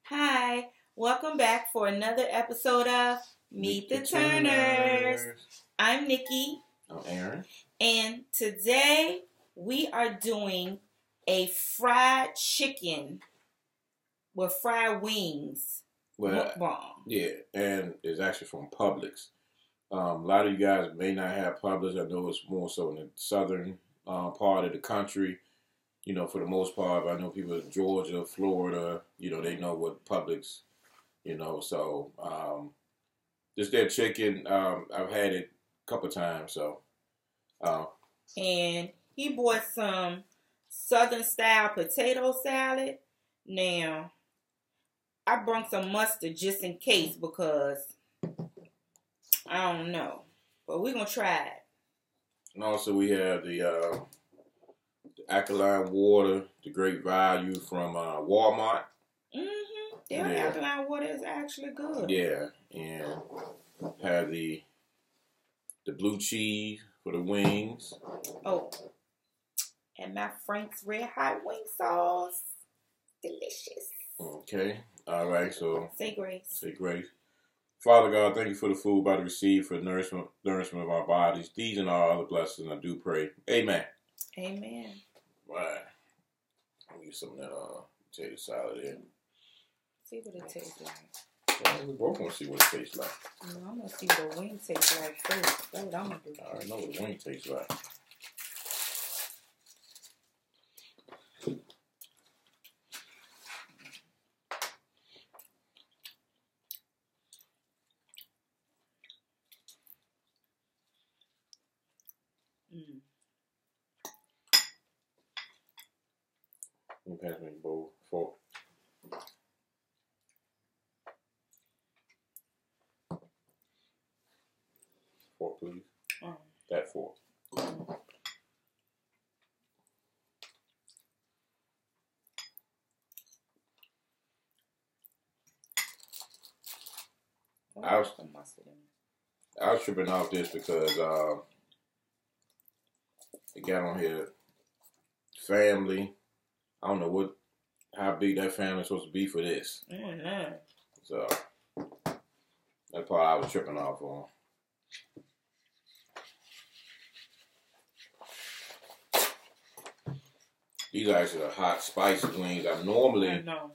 Hi, welcome back for another episode of Meet the Turners. I'm Nikki. I'm Aaron. And today we are doing a fried chicken with fried wings. Mukbang. Yeah, and it's actually from Publix. A lot of you guys may not have Publix. I know it's more so in the southern part of the country. You know, for the most part, I know people in Georgia, Florida, they know what Publix, so just their chicken, I've had it a couple times, so. And he bought some southern style potato salad. Now, I brought some mustard just in case because I don't know, but we're going to try it. And also we have the alkaline water, the great value from Walmart. Mm-hmm. Their alkaline water is actually good. Yeah, and have the blue cheese for the wings. Oh, and my Frank's RedHot Wing Sauce. Delicious. Okay, all right, so. Say grace. Say grace. Father God, thank you for the food by the receive for the nourishment of our bodies. These and all other blessings, I do pray. Amen. Amen. Right. I'll get some of that potato salad in. See what it tastes like. Well, we both want to see what it tastes like. No, I'm going to see what the wing tastes like first. That's what I'm going to do. I already know what the wing tastes like. You pass me a bowl, fork. Fork, please. That fork. I was tripping off this because it got on here family. I don't know how big that family is supposed to be for this. Mm-hmm. So that part I was tripping off on. These are actually the hot, spicy wings. I know.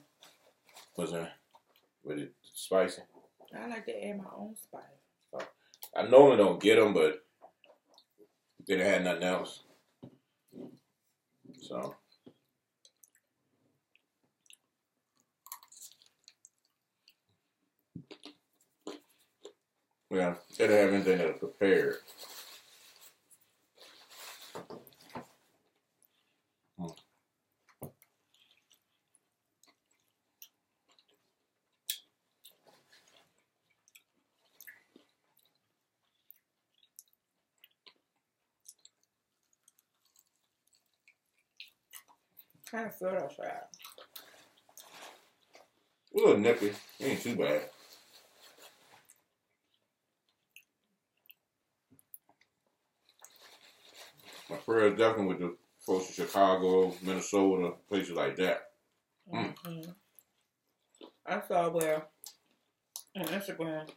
Was that with it spicy? I like to add my own spice. I normally don't get them, but didn't have nothing else. So. Yeah, they didn't have anything that was prepared. Kind of feel outside. A little nippy. It ain't too bad. My prayer is definitely with the folks in Chicago, Minnesota, places like that. Mm-hmm. I saw where on Instagram,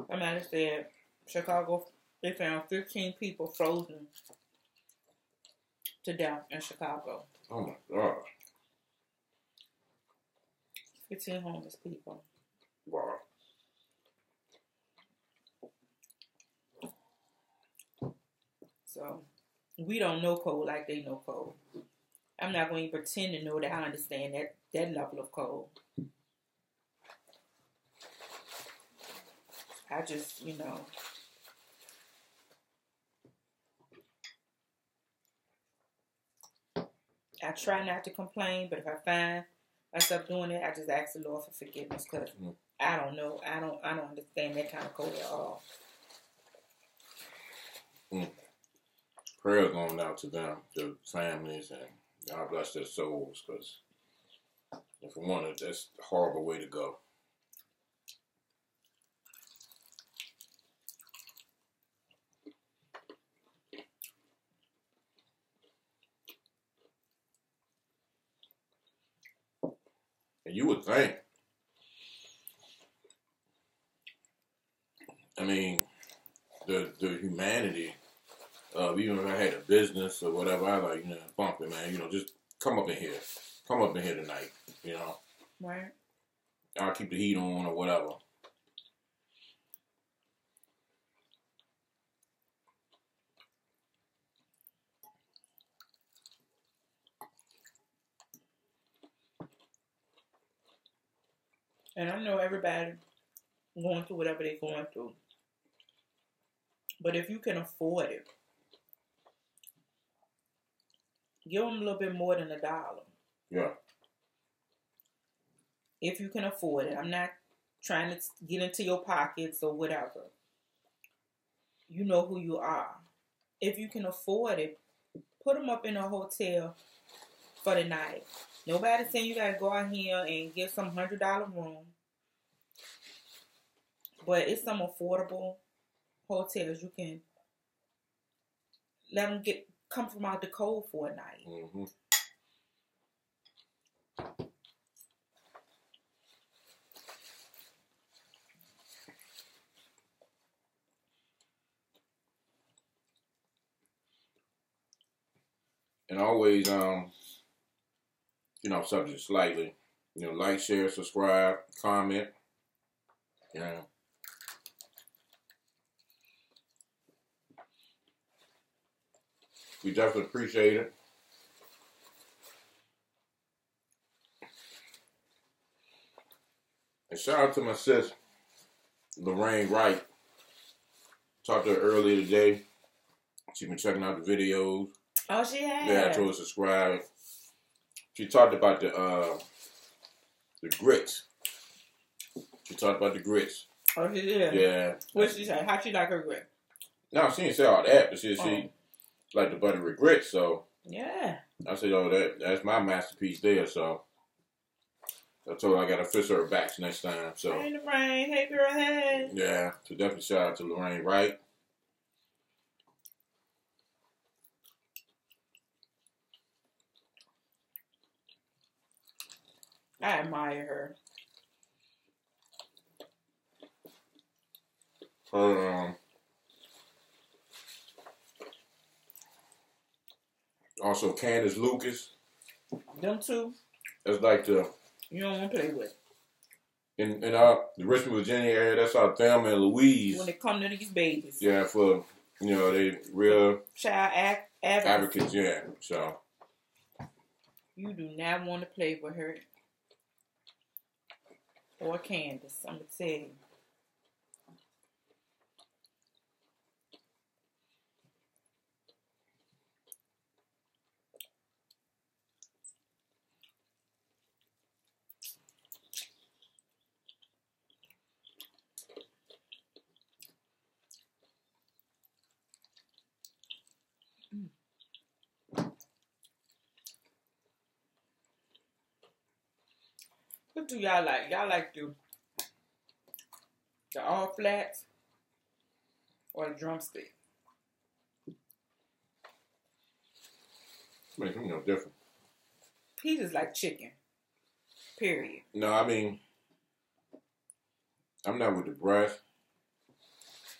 somebody said Chicago, they found 15 people frozen to death in Chicago. Oh my God. 15 homeless people. Wow. So, we don't know cold like they know cold. I'm not going to pretend to know that I understand that level of cold. I just, I try not to complain, but if I find myself doing it, I just ask the Lord for forgiveness because I don't know. I don't understand that kind of cold at all. Prayers going out to them, their families, and God bless their souls, because for one, that's a horrible way to go. you would think, I mean, the humanity of, even if I had a business or whatever, I like, bump it, man. Just come up in here. Come up in here tonight, Right. I'll keep the heat on or whatever. And I know everybody going through whatever they're going through. But if you can afford it, give them a little bit more than $1. Yeah. If you can afford it. I'm not trying to get into your pockets or whatever. You know who you are. If you can afford it, put them up in a hotel for the night. Nobody's saying you got to go out here and get some $100 room. But it's some affordable hotels. You can let them come from out the cold for a night. Mm-hmm. And always, subject slightly, like, share, subscribe, comment, we definitely appreciate it. And shout out to my sis, Lorraine Wright. Talked to her earlier today. She's been checking out the videos. Oh, she has? Yeah, I told her to subscribe. She talked about the grits. She talked about the grits. Oh, she did? Yeah. What she say? How she like her grit? No, she didn't say all that, but she liked the buttery grits, so. Yeah. I said, that's my masterpiece there, so. I told her I got to fish her back next time, so. Hey, Lorraine. Hey, girl, hey. Yeah, so definitely shout out to Lorraine Wright. I admire her. Also, Candace Lucas. Them two. That's like you don't want to play with. In the Richmond, Virginia area, that's our Thelma and Louise. When it come to these babies. Yeah, for, they real child advocates, yeah, so. You do not want to play with her. Or Candace, I'm going to tell you. What do y'all like? Y'all like the all flats or the drumstick? Makes me no different. He just like chicken. Period. No, I mean, I'm not with the breast.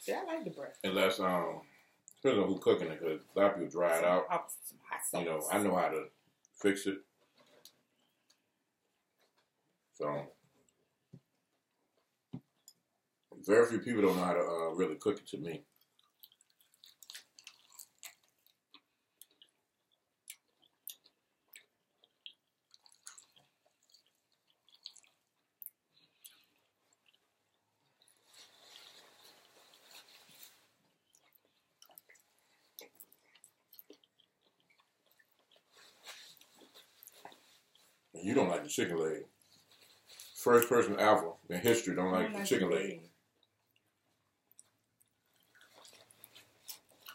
See, I like the breast. Unless, depends on who's cooking it, because a lot of people dry it out. Some hot sauce. I know how to fix it. So, very few people don't know how to really cook it to me. You don't like the chicken leg. First person ever in history don't like the chicken leg.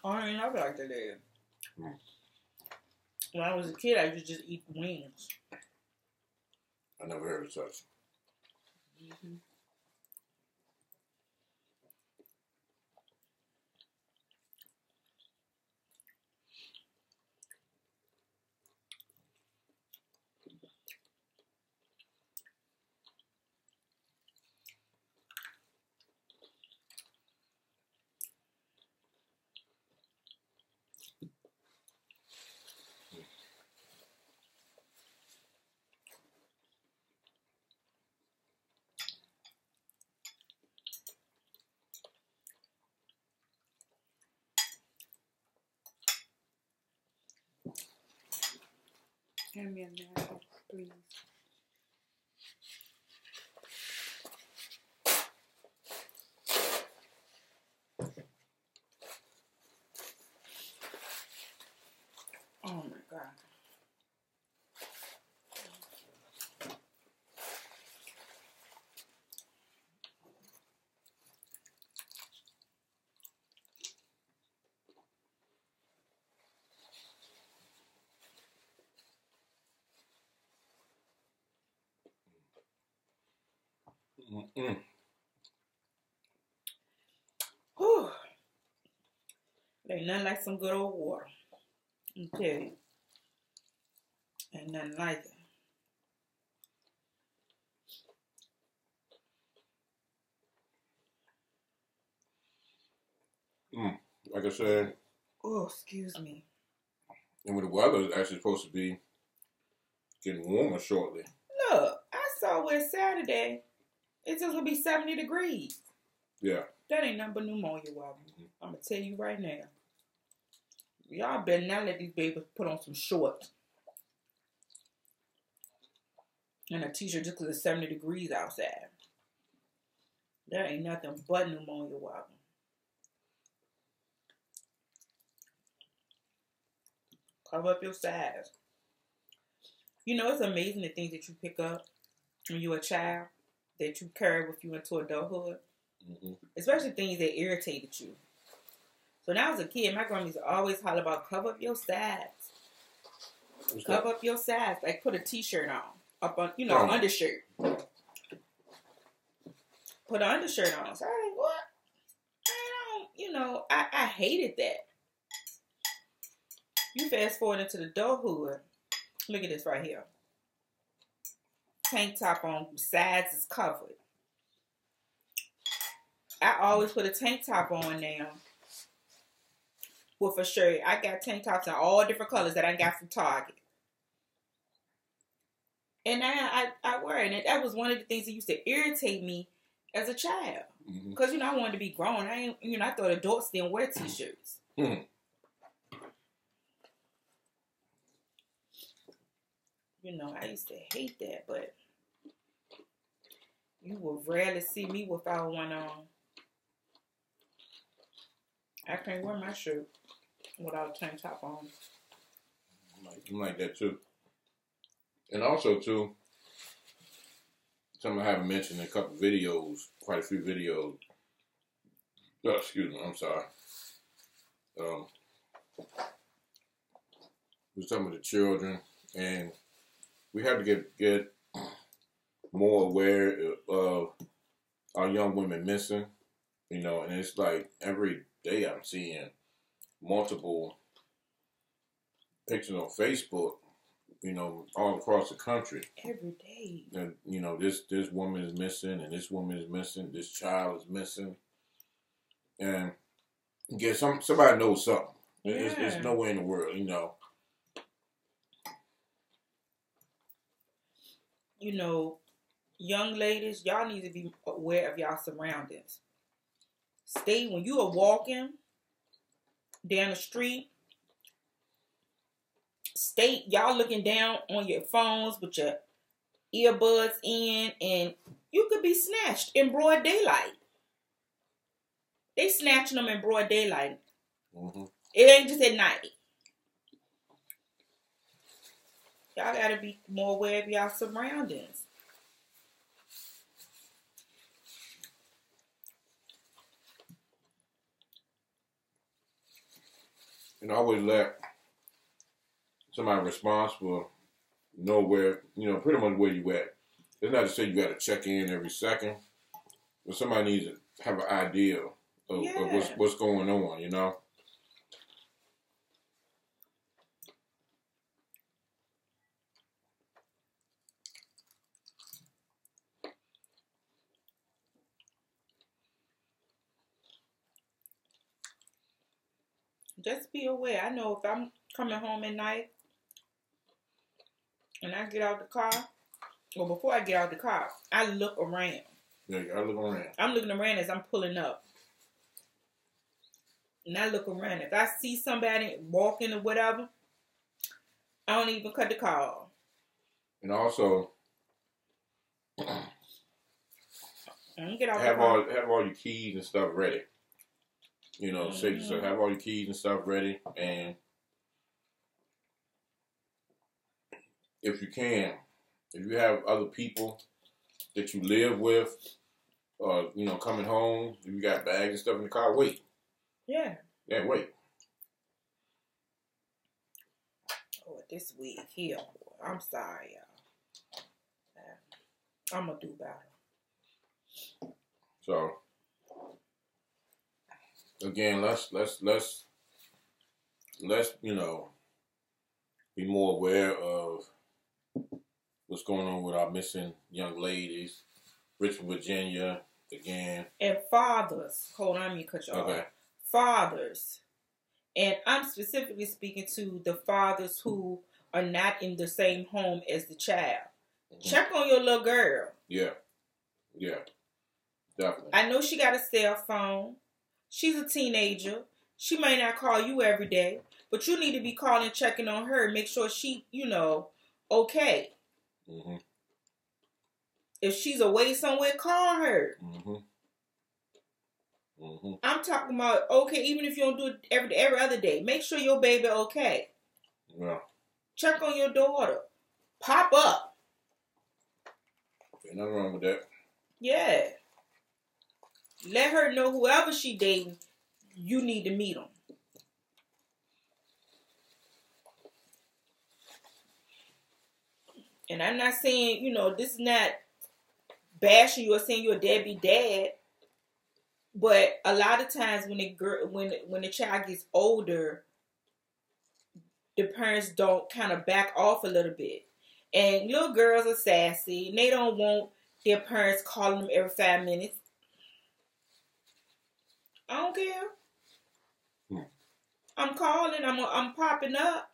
I ain't never liked the leg. When I was a kid, I used to just eat wings. I never heard of such. Mm-hmm. me a napkin, please. Oh my God. Whew. Ain't nothing like some good old water. I tell you. Ain't nothing like it. Like I said. Oh, excuse me. And when the weather is actually supposed to be getting warmer shortly. Look, I saw where Saturday it's just gonna be 70 degrees. Yeah. That ain't nothing but pneumonia, Wobble. I'm gonna tell you right now. Y'all better not let these babies put on some shorts and a t-shirt just because it's 70 degrees outside. That ain't nothing but pneumonia, Wobble. Cover up your sides. You know, it's amazing the things that you pick up when you're a child that you carry with you into adulthood. Mm-hmm. Especially things that irritated you. So when I was a kid, my grandma used to always holler about cover up your sides. Cover up your sides. Like put a t-shirt on. Up on, undershirt. Put an undershirt on. So I was like, what? I hated that. You fast forward into the adulthood. Look at this right here. Tank top on, sides is covered. I always put a tank top on now. With a shirt. I got tank tops in all different colors that I got from Target. And I wear it. And that was one of the things that used to irritate me as a child. Because, I wanted to be grown. I thought adults didn't wear t-shirts. I used to hate that, but you will rarely see me without one on. I can't wear my shirt without a tank top on. I'm like that too. And also too, something I haven't mentioned in a couple videos, quite a few videos. Oh, excuse me, I'm sorry. With some of the children, and we have to get more aware of our young women missing, and it's like every day I'm seeing multiple pictures on Facebook, all across the country. Every day. And, this woman is missing, and this woman is missing, this child is missing. And again, somebody knows something. Yeah. It's no way in the world, Young ladies, y'all need to be aware of y'all surroundings. When you are walking down the street, y'all looking down on your phones with your earbuds in, and you could be snatched in broad daylight. They snatching them in broad daylight. Mm-hmm. It ain't just at night. Y'all gotta be more aware of y'all surroundings. And always let somebody responsible know where, pretty much where you at. It's not to say you got to check in every second, but somebody needs to have an idea of what's going on, Just be aware. I know if I'm coming home at night and I get out the car, or before I get out the car, I look around. Yeah, you gotta look around. I'm looking around as I'm pulling up. And I look around. If I see somebody walking or whatever, I don't even cut the car off. And also, have all your keys and stuff ready. You know, say yourself, have all your keys and stuff ready, and if you can, if you have other people that you live with, you know, coming home, if you got bags and stuff in the car, wait. Yeah. Yeah, wait. Oh, this week here, I'm sorry, y'all. I'm gonna do better. So, again, let's you know, be more aware of what's going on with our missing young ladies. Richmond, Virginia, again. And fathers. Hold on, let me cut you off. Okay. Fathers. And I'm specifically speaking to the fathers who are not in the same home as the child. Mm-hmm. Check on your little girl. Yeah. Yeah. Definitely. I know she got a cell phone. She's a teenager. She may not call you every day, but you need to be calling, checking on her, make sure she, you know, okay. Mm-hmm. If she's away somewhere, call her. Mm-hmm. Mm-hmm. I'm talking about, okay, even if you don't do it every other day, make sure your baby okay. Yeah. Check on your daughter. Pop up. Ain't nothing wrong with that. Yeah. Let her know whoever she dating, you need to meet them. And I'm not saying, you know, this is not bashing you or saying you're a deadbeat dad. But a lot of times when the child gets older, the parents don't kind of back off a little bit. And little girls are sassy and they don't want their parents calling them every 5 minutes. I don't care. I'm calling. I'm popping up,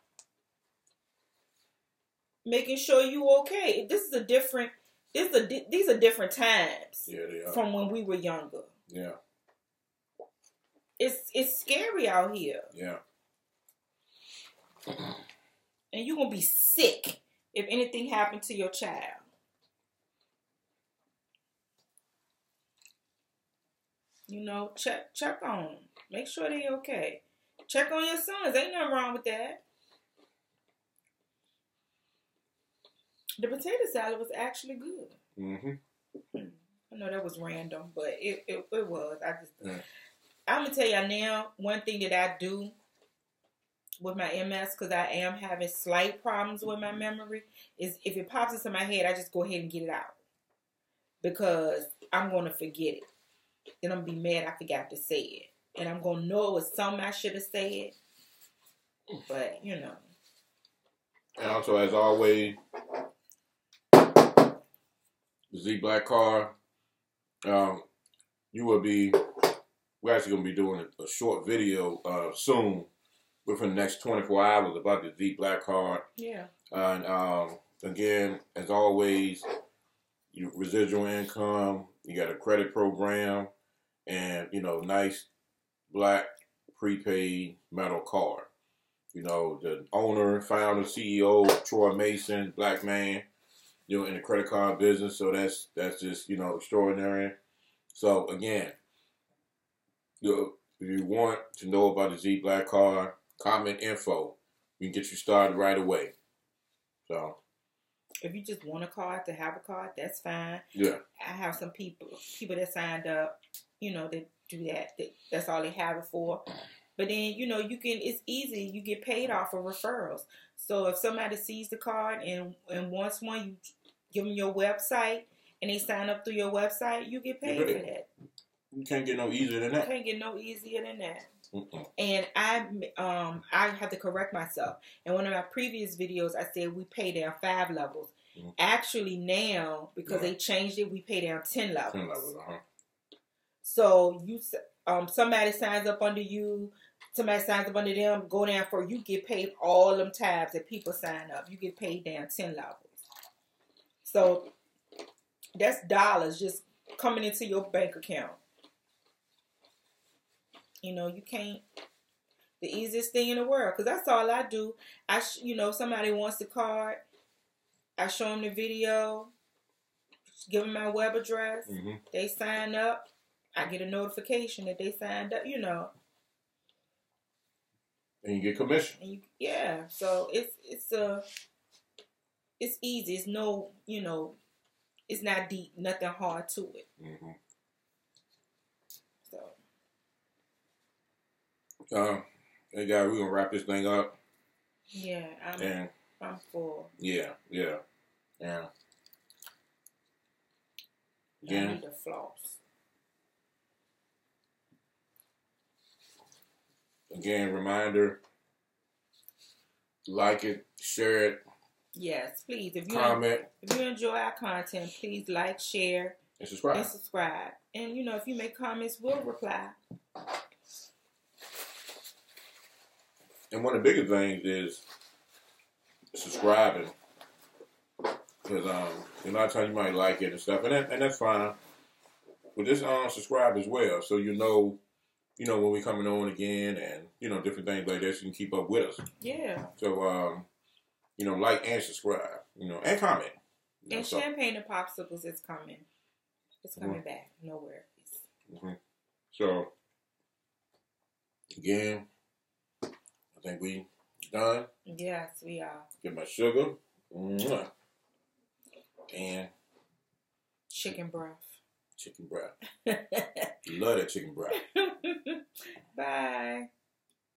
making sure you okay. These are different times. Yeah, they are. From when we were younger. Yeah. It's scary out here. Yeah. And you're gonna be sick if anything happened to your child. You know, check on them. Make sure they're okay. Check on your sons. Ain't nothing wrong with that. The potato salad was actually good. Mm-hmm. I know that was random, but it was. I'm going to tell y'all now, one thing that I do with my MS, because I am having slight problems with my memory, is if it pops into my head, I just go ahead and get it out. Because I'm going to forget it. Then I'm going to be mad I forgot to say it. And I'm going to know it was something I should have said. But, you know. And also, as always, the Z Black Car, we're actually going to be doing a short video soon, within the next 24 hours, about the Z Black Card. Yeah. And again, as always, your residual income, you got a credit program, and, you know, nice black prepaid metal card. You know, the owner, founder, CEO, Troy Mason, black man, you know, in the credit card business. So that's just, you know, extraordinary. So again, if you want to know about the Z Black Card, comment info. We can get you started right away. So, if you just want a card to have a card, that's fine. Yeah. I have some people that signed up, you know, that do that. That's all they have it for. But then, you know, it's easy. You get paid off of referrals. So if somebody sees the card and wants one, you give them your website and they sign up through your website, you get paid for that. You can't get no easier than that. You can't get no easier than that. And I have to correct myself. In one of my previous videos, I said we pay down 5 levels. Actually now, because they changed it, we pay down 10 levels. 10 levels, So somebody signs up under you, somebody signs up under them, go down for, you get paid all them tabs that people sign up. You get paid down 10 levels. So that's dollars just coming into your bank account. You know, you can't, the easiest thing in the world, because that's all I do. Somebody wants the card, I show them the video, give them my web address. Mm-hmm. They sign up. I get a notification that they signed up, you know. And you get commission. And yeah, so it's easy. It's no, you know, it's not deep, nothing hard to it. Mm-hmm. So. Hey guys, we're gonna wrap this thing up. Yeah, I'm full. Yeah. I need to floss. Again, reminder, like it, share it. Yes, please. If you enjoy our content, please like, share, and subscribe. And you know, if you make comments, we'll reply. And one of the bigger things is subscribing. Because a lot of times you might like it and stuff, and that's fine. But just subscribe as well, so you know when we're coming on again, and different things like that, so you can keep up with us. Yeah. So like and subscribe, and comment. And champagne and popsicles is coming. It's coming back. No worries. Mm-hmm. So again, I think we done. Yes, we are. Get my sugar. Mwah. And chicken broth. Chicken broth. Love that chicken broth. Bye.